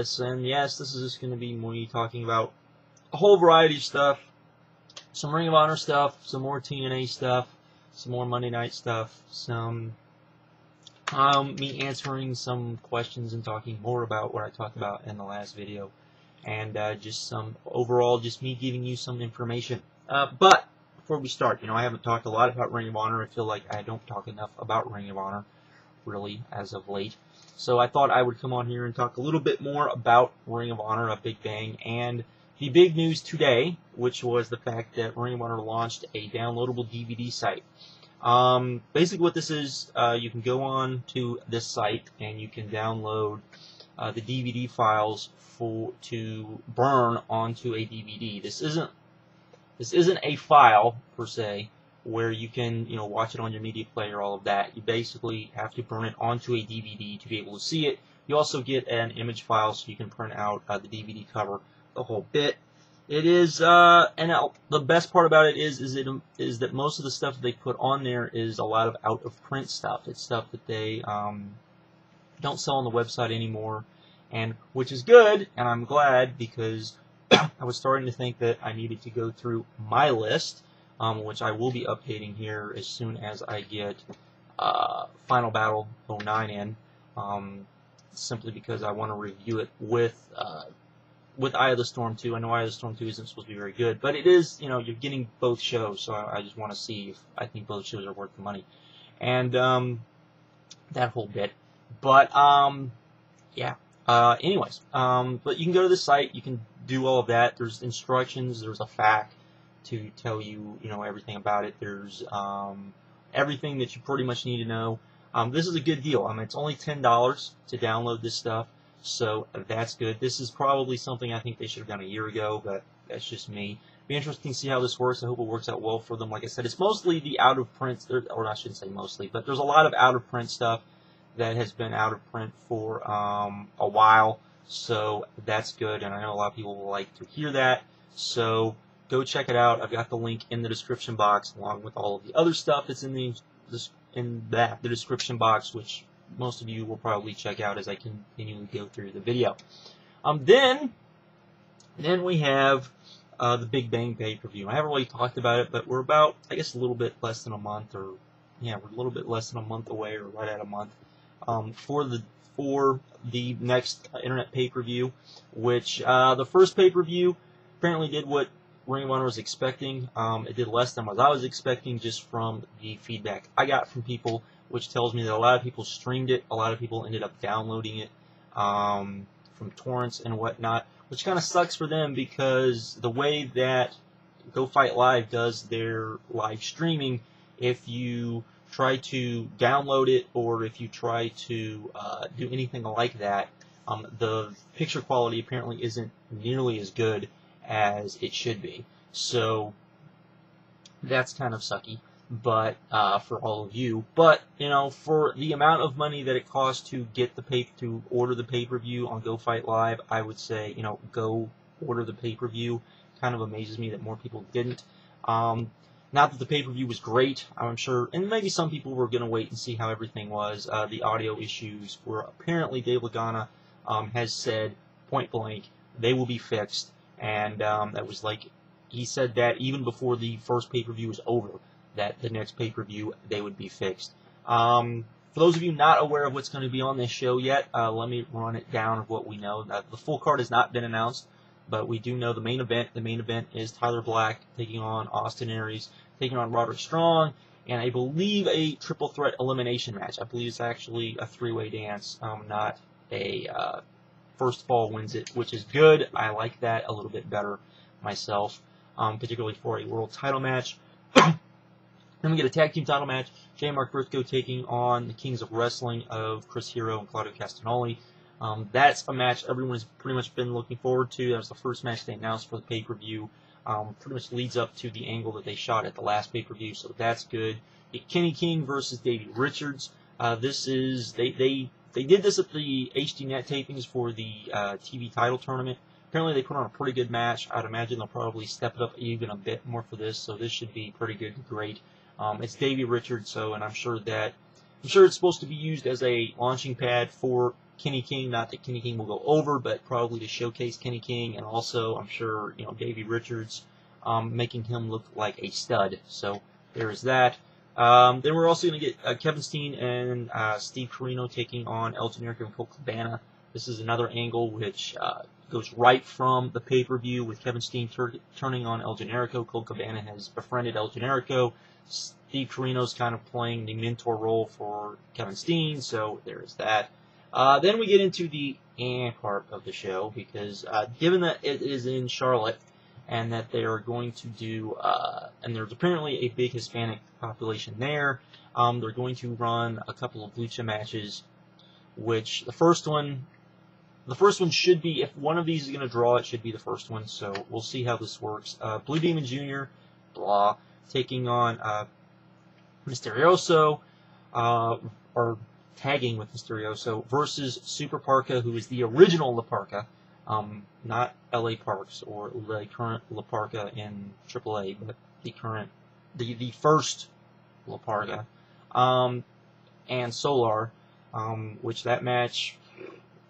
this, and yes, this is just going to be me talking about a whole variety of stuff. Some Ring of Honor stuff, some more TNA stuff, some more Monday Night stuff, some me answering some questions and talking more about what I talked about in the last video, and just some overall, just me giving you some information. But before we start, I haven't talked a lot about Ring of Honor. I feel like I don't talk enough about Ring of Honor, really, as of late. So I thought I would come on here and talk a little bit more about Ring of Honor, a Big Bang, and the big news today, which was the fact that Ring of Honor launched a downloadable DVD site. Basically what this is, you can go on to this site and you can download the DVD files to burn onto a DVD. This isn't a file per se where you can watch it on your media player, all of that. You basically have to burn it onto a DVD to be able to see it. You also get an image file so you can print out the DVD cover, the whole bit. It is, the best part about it is that most of the stuff that they put on there is a lot of out-of-print stuff. It's stuff that they don't sell on the website anymore, and which is good, and I'm glad, because I was starting to think that I needed to go through my list, which I will be updating here as soon as I get Final Battle 09 in, simply because I want to review it with Eye of the Storm 2. I know Eye of the Storm 2 isn't supposed to be very good, but it is, you're getting both shows, so I just want to see if I think both shows are worth the money. And, that whole bit. But, yeah. Anyways, but you can go to the site, you can do all of that. There's instructions, there's a FAQ to tell you, everything about it. There's, everything that you pretty much need to know. This is a good deal. I mean, it's only $10 to download this stuff. So that's good. This is probably something I think they should have done a year ago, but that's just me. Be interesting to see how this works. I hope it works out well for them. Like I said, it's mostly the out of print, or I shouldn't say mostly, but there's a lot of out of print stuff that has been out of print for a while. So that's good, and I know a lot of people will like to hear that. So go check it out. I've got the link in the description box, along with all of the other stuff that's in the description box, which most of you will probably check out as I continually go through the video. Then we have the Big Bang pay-per-view. I haven't really talked about it, but we're about, I guess, a little bit less than a month, or yeah, we're a little bit less than a month away, or right at a month, for the next internet pay-per-view. Which the first pay-per-view apparently did what Ring of Honor was expecting. It did less than what I was expecting, just from the feedback I got from people, which tells me that a lot of people streamed it, a lot of people ended up downloading it from torrents and whatnot, which kind of sucks for them, because the way that Go Fight Live does their live streaming, if you try to download it, or if you try to do anything like that, the picture quality apparently isn't nearly as good as it should be. So that's kind of sucky, but for all of you. But for the amount of money that it costs to get to order the pay-per-view on Go Fight Live, I would say go order the pay-per-view. Kind of amazes me that more people didn't. Not that the pay-per-view was great, I'm sure, and maybe some people were going to wait and see how everything was. The audio issues were apparently, Dave Lagana has said point blank they will be fixed, and that was like, he said that even before the first pay-per-view was over, that the next pay-per-view they would be fixed. For those of you not aware of what's going to be on this show yet, let me run it down of what we know. The full card has not been announced, but we do know the main event. The main event is Tyler Black taking on Austin Aries, taking on Roderick Strong, and I believe a triple threat elimination match. I believe it's actually a three-way dance, not a first fall wins it, which is good. I like that a little bit better myself, particularly for a world title match. Then we get a tag team title match. J. Mark Briscoe taking on the Kings of Wrestling of Chris Hero and Claudio Castagnoli. That's a match everyone has pretty much been looking forward to. That was the first match they announced for the pay-per-view. Pretty much leads up to the angle that they shot at the last pay-per-view, so that's good. Kenny King versus Davey Richards. This is they did this at the HDNet tapings for the TV title tournament. Apparently they put on a pretty good match. I'd imagine they'll probably step it up even a bit more for this, so this should be pretty good and great. It's Davey Richards, and I'm sure it's supposed to be used as a launching pad for Kenny King. Not that Kenny King will go over, but probably to showcase Kenny King, and also I'm sure Davey Richards, making him look like a stud. So there is that. Then we're also going to get Kevin Steen and Steve Corino taking on El Generico and Colt Cabana. This is another angle which goes right from the pay-per-view with Kevin Steen turning on El Generico. Colt Cabana has befriended El Generico. Steve Corino's kind of playing the mentor role for Kevin Steen, so there is that. Then we get into the part of the show, because given that it is in Charlotte, and that they are going to do, and there's apparently a big Hispanic population there, they're going to run a couple of lucha matches, which the first one should be, if one of these is going to draw, it should be the first one, so we'll see how this works. Blue Demon Jr., blah, taking on Mysterioso, or tagging with Mysterioso, versus Super Parka, who is the original La Parka, not L.A. Parks, or the current La Parka in AAA, but the first La Parka, and Solar, which that match,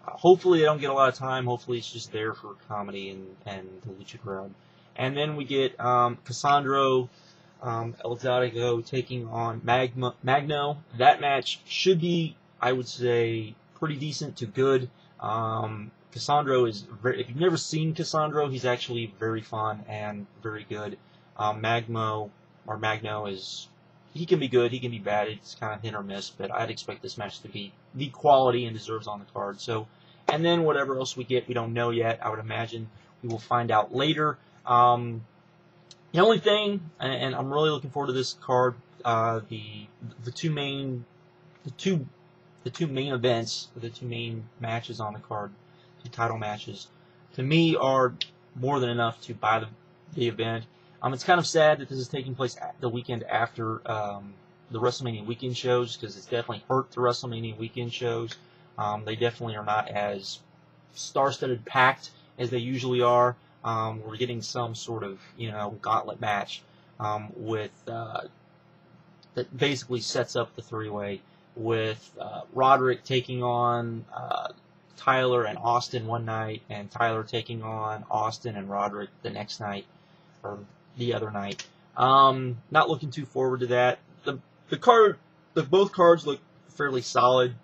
hopefully they don't get a lot of time, hopefully it's just there for comedy and the lucha crowd. And then we get Cassandro El Exotico taking on Magno. That match should be, I would say, pretty decent to good. Cassandro is if you've never seen Cassandro, he's actually very fun and very good. Magno is, he can be good, he can be bad, it's kind of hit or miss, but I'd expect this match to be the quality and deserves on the card. So, and then whatever else we get, we don't know yet. I would imagine we will find out later. The only thing, and I'm really looking forward to this card, the two main events, the two main matches on the card, two title matches, to me are more than enough to buy the event. It's kind of sad that this is taking place the weekend after the WrestleMania weekend shows, because it's definitely hurt the WrestleMania weekend shows. They definitely are not as star-studded packed as they usually are. We're getting some sort of, gauntlet match with that basically sets up the three-way with Roderick taking on Tyler and Austin one night, and Tyler taking on Austin and Roderick the next night, or the other night. Not looking too forward to that. Both cards look fairly solid.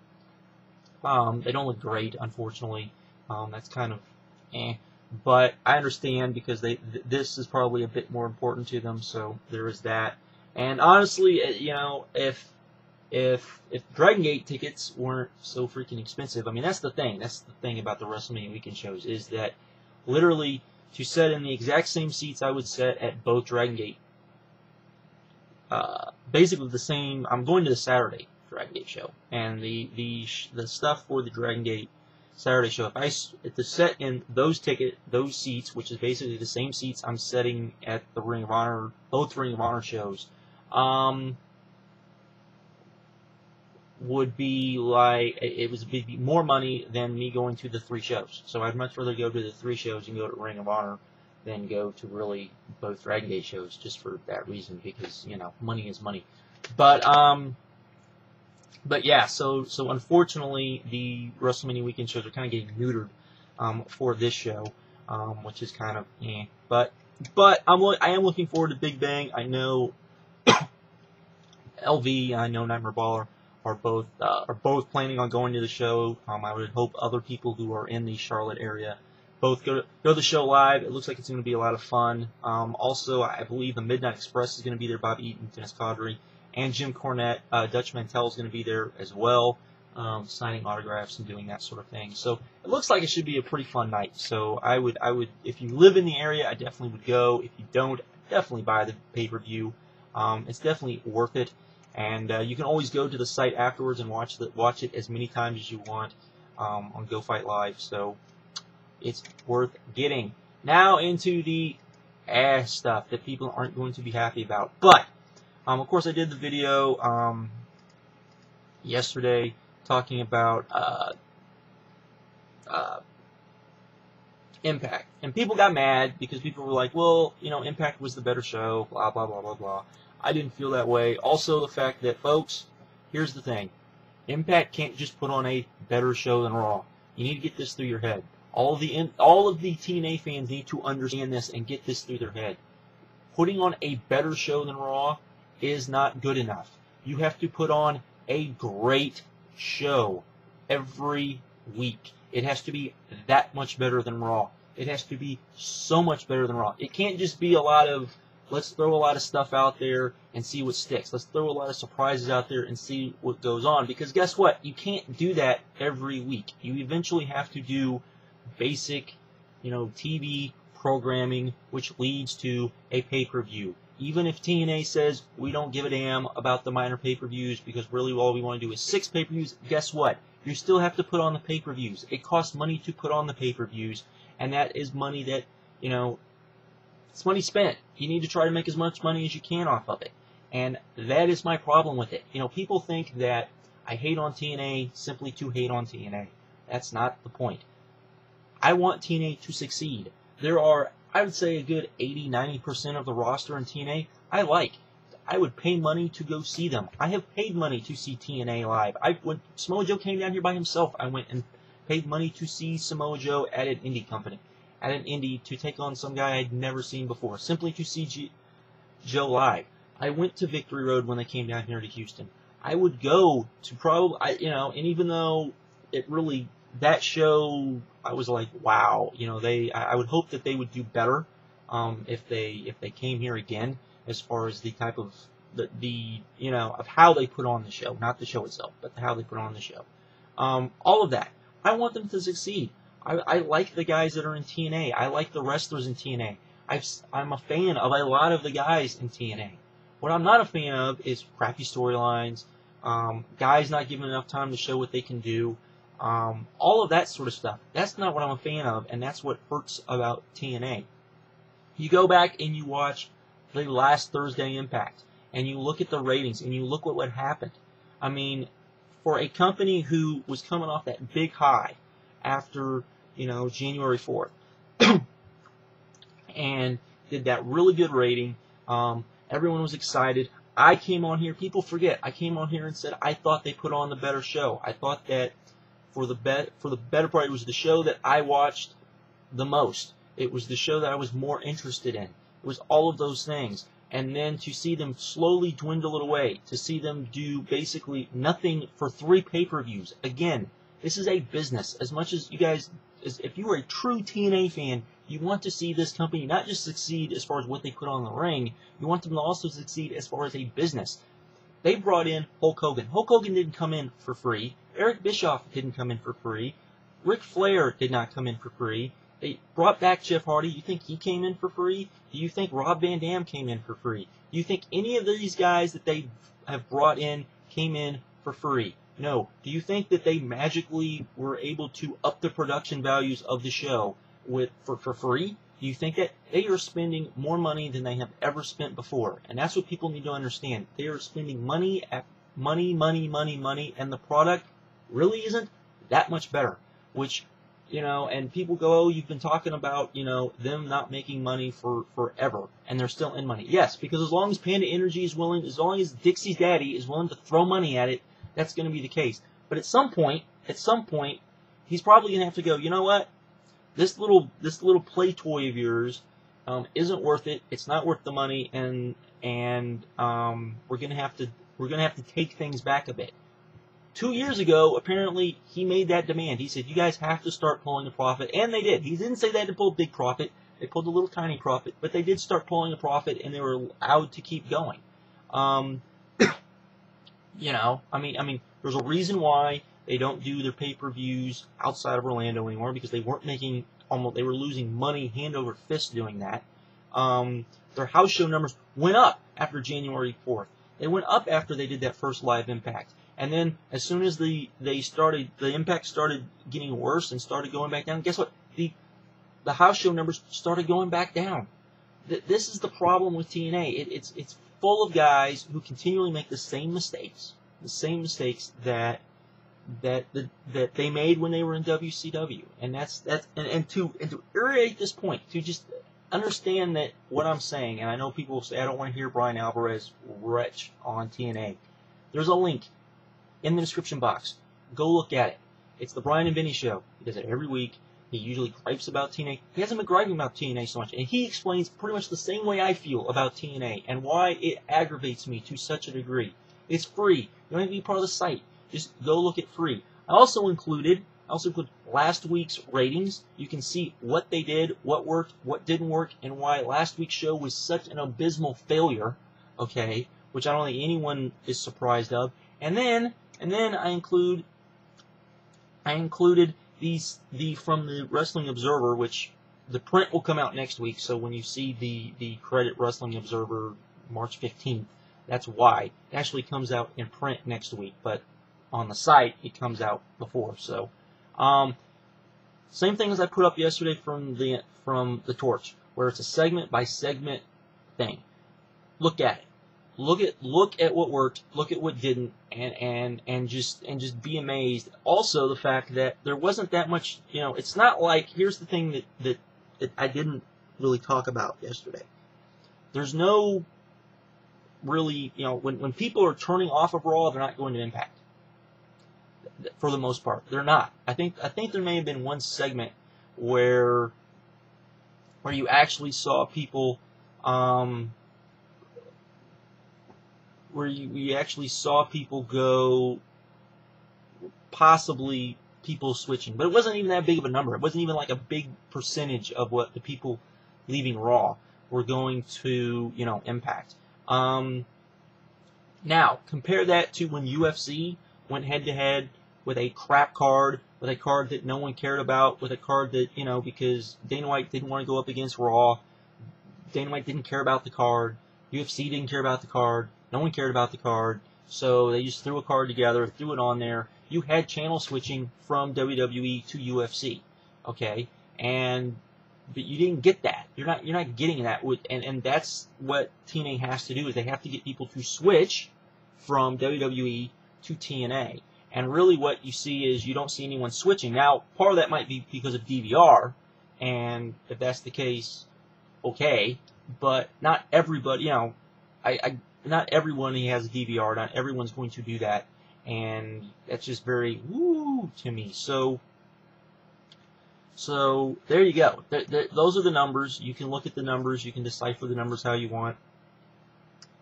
They don't look great, unfortunately. That's kind of but I understand, because this is probably a bit more important to them, so there is that. And honestly, if Dragon Gate tickets weren't so freaking expensive, I mean, that's the thing. That's the thing about the WrestleMania weekend shows, is that literally to set in the exact same seats I would set at both Dragon Gate, basically the same. I'm going to the Saturday Dragon Gate show, and the stuff for the Dragon Gate Saturday show, if to set in those seats, which is basically the same seats I'm setting at the Ring of Honor, both Ring of Honor shows, would be like, it would be more money than me going to the 3 shows. So I'd much rather go to the 3 shows and go to Ring of Honor than go to really both Dragon Gate shows, just for that reason, because, money is money. But yeah, so unfortunately, the WrestleMania weekend shows are kind of getting neutered for this show, which is kind of But I am looking forward to Big Bang. I know LV, I know Nightmare Baller are both planning on going to the show. I would hope other people who are in the Charlotte area both go to the show live. It looks like it's going to be a lot of fun. Also, I believe the Midnight Express is going to be there. Bobby Eaton, Dennis Cadre, and Jim Cornette. Dutch Mantell is going to be there as well, signing autographs and doing that sort of thing. So it looks like it should be a pretty fun night. So I would, if you live in the area, I definitely would go. If you don't, definitely buy the pay-per-view. It's definitely worth it. And you can always go to the site afterwards and watch it as many times as you want on Go Fight Live. So it's worth getting. Now into the ass stuff that people aren't going to be happy about. But of course, I did the video yesterday talking about Impact, and people got mad because people were like, "Well, Impact was the better show." Blah blah blah blah blah. I didn't feel that way. Also, the fact that, folks, here's the thing: Impact can't just put on a better show than Raw. You need to get this through your head. All of the TNA fans need to understand this and get this through their head. Putting on a better show than Raw is not good enough. You have to put on a great show every week. It has to be that much better than Raw. It has to be so much better than Raw. It can't just be a lot of, let's throw a lot of stuff out there and see what sticks. Let's throw a lot of surprises out there and see what goes on. Because guess what? You can't do that every week. You eventually have to do basic, TV programming, which leads to a pay-per-view. Even if TNA says we don't give a damn about the minor pay-per-views because really all we want to do is 6 pay-per-views, guess what? You still have to put on the pay-per-views. It costs money to put on the pay-per-views, and that is money that, it's money spent. You need to try to make as much money as you can off of it. And that is my problem with it. People think that I hate on TNA simply to hate on TNA. That's not the point. I want TNA to succeed. There are, I would say, a good 80-90% of the roster in TNA I like. I would pay money to go see them. I have paid money to see TNA live. When Samoa Joe came down here by himself, I went and paid money to see Samoa Joe at an indie to take on some guy I'd never seen before, simply to see Joe live. I went to Victory Road when they came down here to Houston. I would go to and even though that show, I was like, wow, I would hope that they would do better, if they came here again, as far as the type of, of how they put on the show, not the show itself, but how they put on the show. All of that. I want them to succeed. I like the guys that are in TNA. I like the wrestlers in TNA. I'm a fan of a lot of the guys in TNA. What I'm not a fan of is crappy storylines, guys not given enough time to show what they can do, all of that sort of stuff. That's not what I'm a fan of, and that's what hurts about TNA. You go back and you watch the last Thursday Impact, and you look at the ratings, and you look at what happened. I mean, for a company who was coming off that big high after, January 4th, and did that really good rating, everyone was excited. I came on here, people forget, I came on here and said I thought they put on the better show. I thought that for the better part, it was the show that I watched the most. It was the show that I was more interested in. It was all of those things. And then to see them slowly dwindle it away, to see them do basically nothing for 3 pay-per-views. Again, this is a business. As much as you guys, if you are a true TNA fan, you want to see this company not just succeed as far as what they put on the ring, you want them to also succeed as far as a business. They brought in Hulk Hogan. Hulk Hogan didn't come in for free. Eric Bischoff didn't come in for free. Ric Flair did not come in for free. They brought back Jeff Hardy. You think he came in for free? Do you think Rob Van Dam came in for free? Do you think any of these guys that they have brought in came in for free? No. Do you think that they magically were able to up the production values of the show for free? Do you think that they are spending more money than they have ever spent before? And that's what people need to understand. They are spending money, and the product really isn't that much better. Which, and people go, oh, you've been talking about, them not making money for forever, and they're still in money. Yes, because as long as Panda Energy is willing, as long as Dixie's daddy is willing to throw money at it, that's going to be the case. But at some point, he's probably going to have to go, you know what? This little play toy of yours isn't worth it. It's not worth the money, and we're gonna have to take things back a bit. 2 years ago, apparently, he made that demand. He said, you guys have to start pulling a profit. And they did. He didn't say they had to pull a big profit. They pulled a little tiny profit. But they did start pulling a profit, and they were allowed to keep going. There's a reason why they don't do their pay-per-views outside of Orlando anymore, because they weren't making they were losing money hand over fist doing that. Their house show numbers went up after January 4th. They went up after they did that first live Impact. And then as soon as the Impact started getting worse and started going back down, guess what? The house show numbers started going back down. This is the problem with TNA. It's full of guys who continually make the same mistakes that they made when they were in WCW. And and to irritate this point, to just understand that what I'm saying, and I know people will say I don't want to hear Bryan Alvarez retch on TNA. There's a link. in the description box. Go look at it. It's the Bryan Vinny Show. He does it every week. He usually gripes about TNA. He hasn't been griping about TNA so much, and he explains pretty much the same way I feel about TNA and why it aggravates me to such a degree. It's free. You don't have to be part of the site. Just go look at free. I also included last week's ratings. You can see what they did, what worked, what didn't work, and why last week's show was such an abysmal failure. Okay, which I don't think anyone is surprised of. And then I included the from the Wrestling Observer, which the print will come out next week. So when you see the credit Wrestling Observer March 15th, that's why. It actually comes out in print next week, but on the site it comes out before. So same thing as I put up yesterday from the Torch, where it's a segment by segment thing. Look at it. Look at what worked, look at what didn't, and just be amazed. Also, the fact that there wasn't that much, it's not like, here's the thing that I didn't really talk about yesterday. There's no really, when people are turning off of Raw, they're not going to Impact. For the most part, they're not. I think there may have been one segment where you actually saw people, where you actually saw people go, possibly people switching. But it wasn't even that big of a number. It wasn't even like a big percentage of what the people leaving Raw were going to, Impact. Now, compare that to when UFC went head-to-head with a crap card, with a card that no one cared about, with a card that, because Dana White didn't want to go up against Raw. Dana White didn't care about the card. UFC didn't care about the card. No one cared about the card, so they just threw a card together, threw it on there. You had channel switching from WWE to UFC, okay? But you didn't get that. You're not getting that. And that's what TNA has to do, is they have to get people to switch from WWE to TNA. And really what you see is you don't see anyone switching. Now, part of that might be because of DVR, and if that's the case, okay. But not everybody, not everyone who has a DVR, not everyone's going to do that, and that's just very woo to me. So there you go. Those are the numbers. You can look at the numbers. You can decipher the numbers how you want.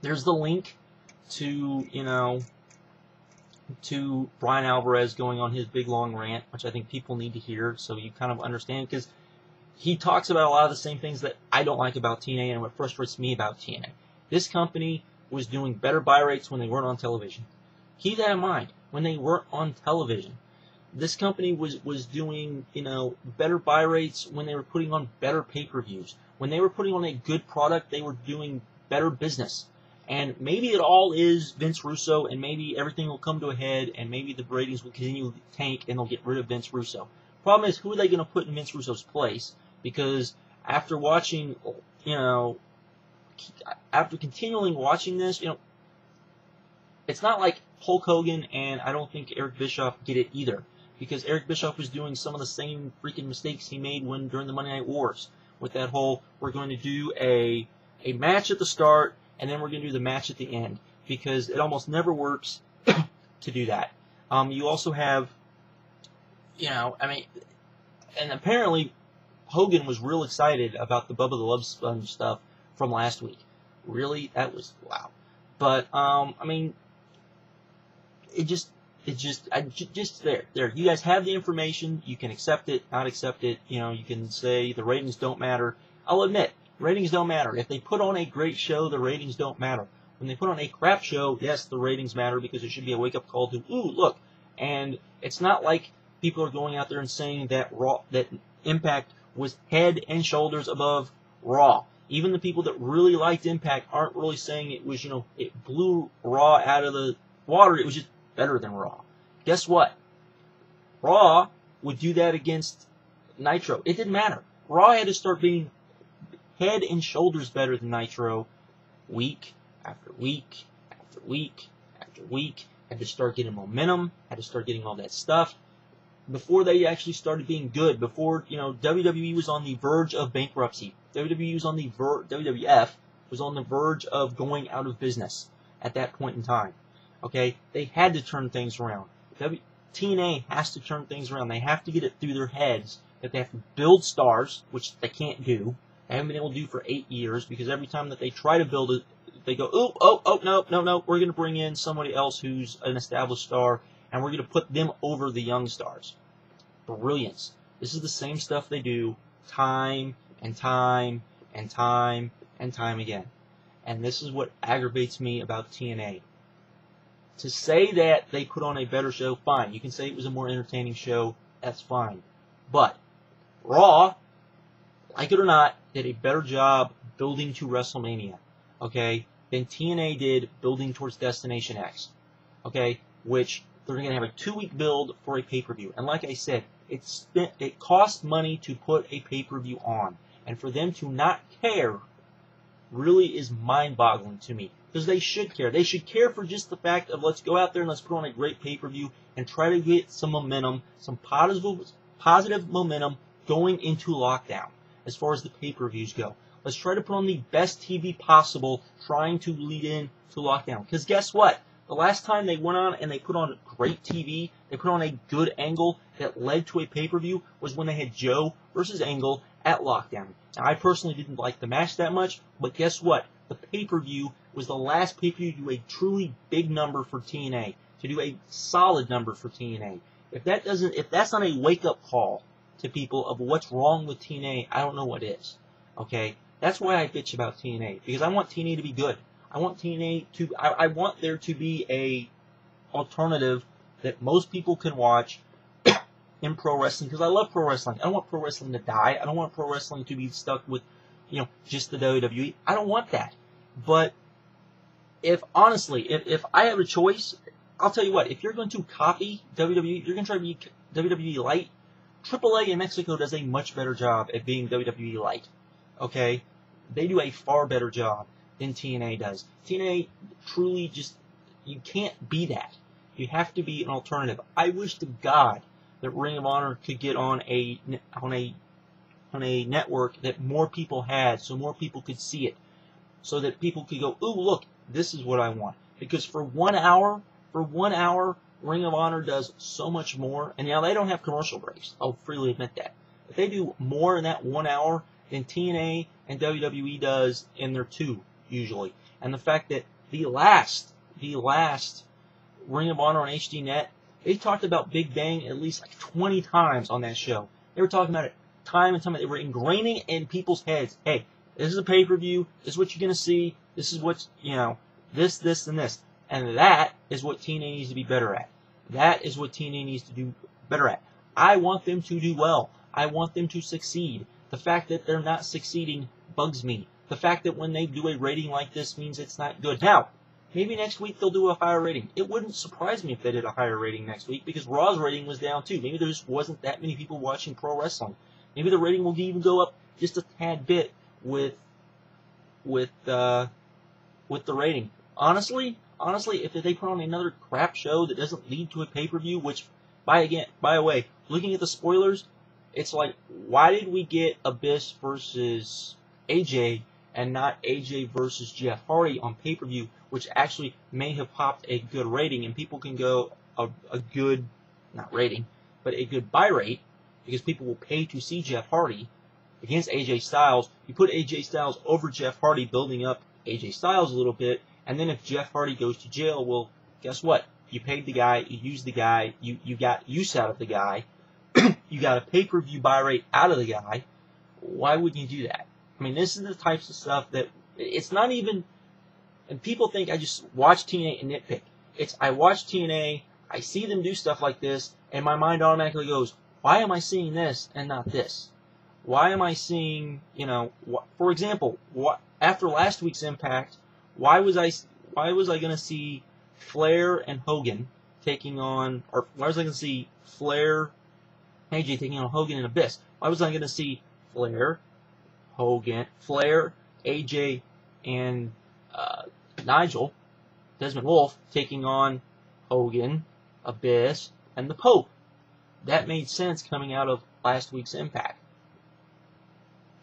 There's the link to to Bryan Alvarez going on his big long rant, which I think people need to hear, so you kind of understand, because he talks about a lot of the same things that I don't like about TNA and what frustrates me about TNA. This company was doing better buy rates when they weren't on television. Keep that in mind. When they weren't on television, this company was doing, better buy rates when they were putting on better pay-per-views. When they were putting on a good product, they were doing better business. And maybe it all is Vince Russo, and maybe everything will come to a head, and maybe the ratings will continue to tank, and they'll get rid of Vince Russo. Problem is, who are they going to put in Vince Russo's place? Because after watching, after continually watching this, it's not like Hulk Hogan and I don't think Eric Bischoff get it either. Because Eric Bischoff was doing some of the same freaking mistakes he made during the Monday Night Wars. With that whole, we're going to do a match at the start, and then we're going to do the match at the end. Because it almost never works to do that. You also have, and apparently Hogan was real excited about the Bubba the Love Sponge stuff from last week. Really? That was, wow. But, just there. You guys have the information. You can accept it, not accept it. You can say the ratings don't matter. I'll admit, ratings don't matter. If they put on a great show, the ratings don't matter. When they put on a crap show, yes, the ratings matter, because it should be a wake-up call to, ooh, look. And it's not like people are going out there and saying that that Impact was head and shoulders above Raw. Even the people that really liked Impact aren't really saying it was, it blew Raw out of the water. It was just better than Raw. Guess what? Raw would do that against Nitro. It didn't matter. Raw had to start being head and shoulders better than Nitro week after week after week after week. Had to start getting momentum. Had to start getting all that stuff before they actually started being good. Before, WWE was on the verge of bankruptcy. WWF was on the verge of going out of business at that point in time. Okay, they had to turn things around. TNA has to turn things around. They have to get it through their heads that they have to build stars, which they can't do. They haven't been able to do for 8 years, because every time that they try to build it, they go, no, we're going to bring in somebody else who's an established star, and we're going to put them over the young stars. Brilliance. This is the same stuff they do time and time and time and time again. And this is what aggravates me about TNA. To say that they put on a better show, fine. You can say it was a more entertaining show, that's fine. But Raw, like it or not, did a better job building to WrestleMania, okay, than TNA did building towards Destination X, okay, which they're going to have a 2-week build for a pay-per-view. And like I said, it costs money to put a pay-per-view on. And for them to not care really is mind-boggling to me. Because they should care. They should care for just the fact of, let's go out there and let's put on a great pay-per-view and try to get some momentum, some positive momentum going into lockdown as far as the pay-per-views go. Let's try to put on the best TV possible, trying to lead in to lockdown. Because guess what? The last time they went on and they put on great TV, they put on a good angle that led to a pay-per-view, was when they had Joe versus Angle at Lockdown. Now, I personally didn't like the match that much, but guess what? The pay-per-view was the last pay-per-view to do a truly big number for TNA, to do a solid number for TNA. If that's not a wake-up call to people of what's wrong with TNA, I don't know what is. Okay? That's why I bitch about TNA, because I want TNA to be good. I want I want there to be a alternative that most people can watch in pro wrestling, because I love pro wrestling. I don't want pro wrestling to die. I don't want pro wrestling to be stuck with, just the WWE. I don't want that. But if I have a choice, I'll tell you what, if you're going to copy WWE, you're going to try to be WWE light, AAA in Mexico does a much better job at being WWE light. Okay? They do a far better job than TNA does. TNA truly you can't be that. You have to be an alternative. I wish to God that Ring of Honor could get on a network that more people had, so more people could see it, so that people could go, ooh, look, this is what I want. Because for 1 hour, Ring of Honor does so much more, and now they don't have commercial breaks. I'll freely admit that. But they do more in that 1 hour than TNA and WWE does in their 2, usually. And the fact that the last Ring of Honor on HDNet, they talked about Big Bang at least like 20 times on that show. They were talking about it time and time. They were ingraining in people's heads, hey, this is a pay-per-view, this is what you're going to see, this is what, this, and this. And that is what TNA needs to be better at. That is what TNA needs to do better at. I want them to do well. I want them to succeed. The fact that they're not succeeding bugs me. The fact that when they do a rating like this means it's not good. Now, maybe next week they'll do a higher rating. It wouldn't surprise me if they did a higher rating next week, because Raw's rating was down too. Maybe there just wasn't that many people watching pro wrestling. Maybe the rating will even go up just a tad bit with the rating. Honestly, if they put on another crap show that doesn't lead to a pay-per-view, which, by the way, looking at the spoilers, it's like, why did we get Abyss versus AJ and not AJ versus Jeff Hardy on pay-per-view, which actually may have popped a good rating, and people can go a good, not rating, but a good buy rate, because people will pay to see Jeff Hardy against AJ Styles. You put AJ Styles over Jeff Hardy, building up AJ Styles a little bit, and then if Jeff Hardy goes to jail, well, guess what? You paid the guy, you used the guy, you got use out of the guy, you got a pay-per-view buy rate out of the guy. Why wouldn't you do that? I mean, this is the types of stuff that, it's not even, and people think I just watch TNA and nitpick. I watch TNA, I see them do stuff like this, and my mind automatically goes, why am I seeing this and not this? Why am I seeing, for example, after last week's Impact, why was I going to see Flair and Hogan taking on, or why was I going to see Flair, AJ taking on Hogan and Abyss? Why was I going to see Flair, AJ, and Nigel, Desmond Wolfe, taking on Hogan, Abyss, and the Pope? That made sense coming out of last week's Impact.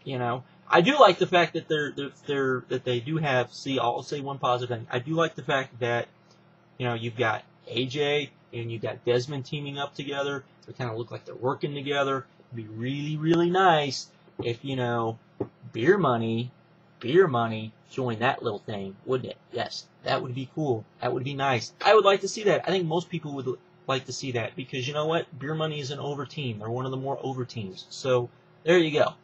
I do like the fact that they do have. See, I'll say one positive thing. I do like the fact that You know, you've got AJ and you've got Desmond teaming up together. They kind of look like they're working together. It'd be really, really nice if, you know, Beer Money joined that little thing, wouldn't it? Yes, that would be cool. That would be nice. I would like to see that. I think most people would like to see that because, you know what? Beer Money is an over team. They're one of the more over teams. So, there you go.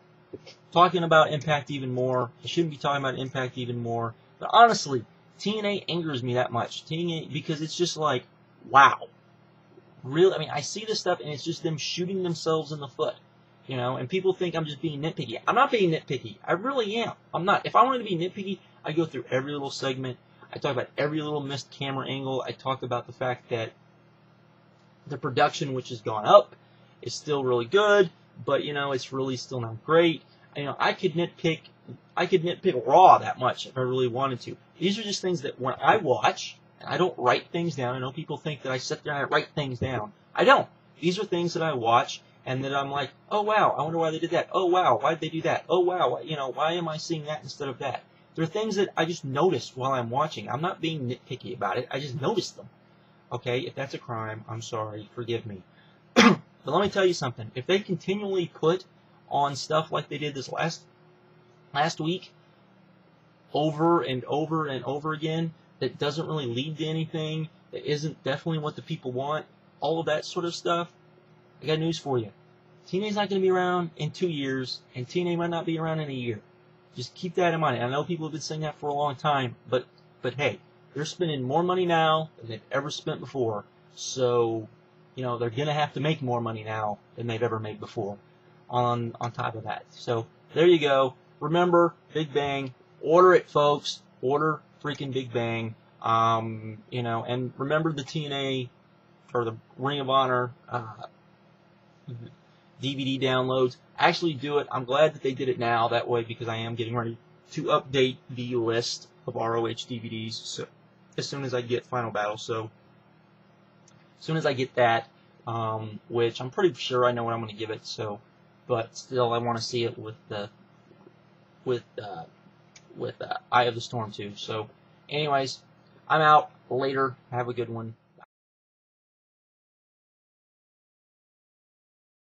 Talking about Impact even more. I shouldn't be talking about Impact even more. But honestly, TNA angers me that much. TNA, because it's just like, wow. Really, I mean, I see this stuff and it's just them shooting themselves in the foot. You know, and people think I'm just being nitpicky. I'm not being nitpicky. I really am. I'm not. If I wanted to be nitpicky, I go through every little segment. I talk about every little missed camera angle. I talk about the fact that the production, which has gone up, is still really good, but, you know, it's really still not great. You know, I could nitpick Raw that much if I really wanted to. These are just things that when I watch, and I don't write things down. I know people think that I sit there and I write things down. I don't. These are things that I watch, and that I'm like, oh wow, I wonder why they did that. Oh wow, why did they do that? Oh wow, you know, why am I seeing that instead of that? They're things that I just noticed while I'm watching. I'm not being nitpicky about it. I just noticed them. Okay, if that's a crime, I'm sorry. Forgive me. But let me tell you something. If they continually put on stuff like they did this last week, over and over and over again, that doesn't really lead to anything, that isn't definitely what the people want, all of that sort of stuff, I got news for you. TNA's not going to be around in 2 years, and TNA might not be around in a year. Just keep that in mind. I know people have been saying that for a long time, but hey, they're spending more money now than they've ever spent before. So, you know, they're going to have to make more money now than they've ever made before on top of that. So, there you go. Remember, Big Bang. Order it, folks. Order freaking Big Bang. You know, and remember the TNA or the Ring of Honor DVD downloads. Actually do it. I'm glad that they did it now that way because I am getting ready to update the list of ROH DVDs so, as soon as I get Final Battle. So as soon as I get that, which I'm pretty sure I know what I'm going to give it. So, but still, I want to see it with Eye of the Storm too. So, anyways, I'm out. Later. Have a good one.